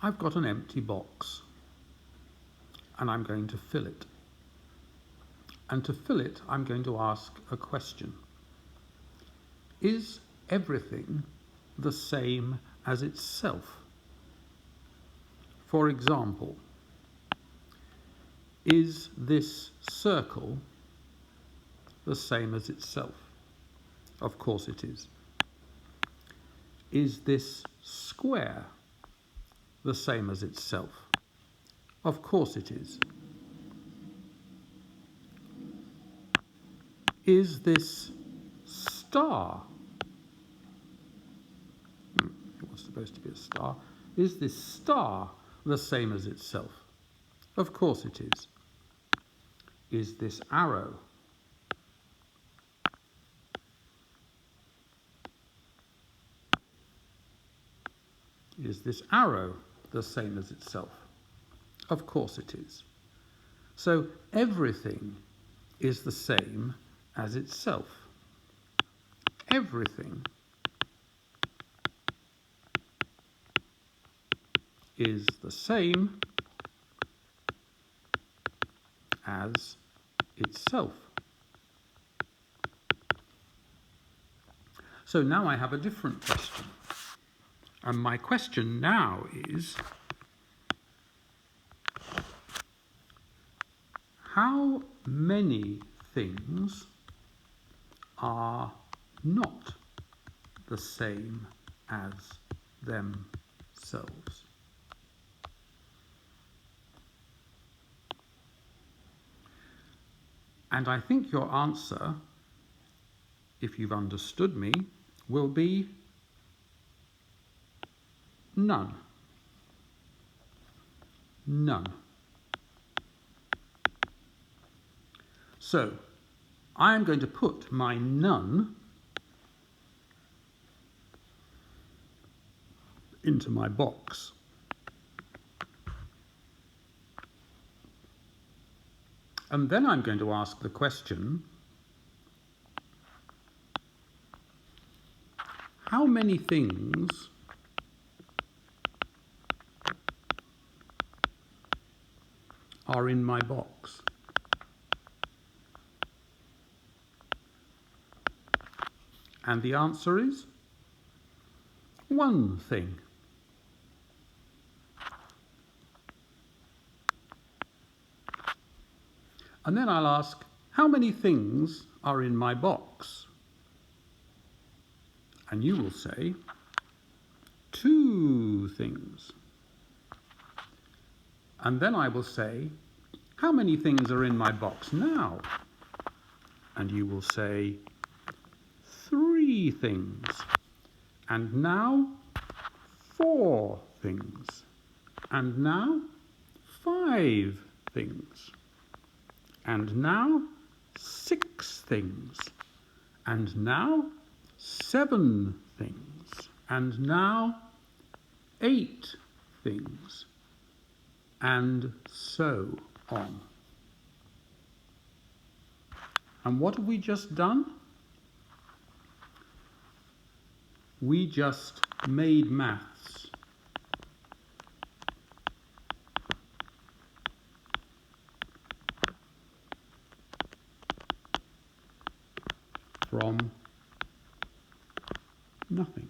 I've got an empty box and I'm going to fill it. And to fill it, I'm going to ask a question. Is everything the same as itself? For example, is this circle the same as itself? Of course it is. Is this square the same as itself? Of course it is. Is this star? It was supposed to be a star. Is this star the same as itself? Of course it is. Is this arrow? Is this arrow the same as itself? Of course it is. So everything is the same as itself. Everything is the same as itself. So now I have a different question. And my question now is, how many things are not the same as themselves? And I think your answer, if you've understood me, will be none. None. So, I am going to put my none into my box. And then I'm going to ask the question, how many things are in my box? And the answer is one thing. And then I'll ask, how many things are in my box? And you will say, 2 things. And then I will say, how many things are in my box now? And you will say, 3 things. And now, 4 things. And now, 5 things. And now, 6 things. And now, 7 things. And now, 8 things. And so on. And what have we just done? We just made maths. From nothing.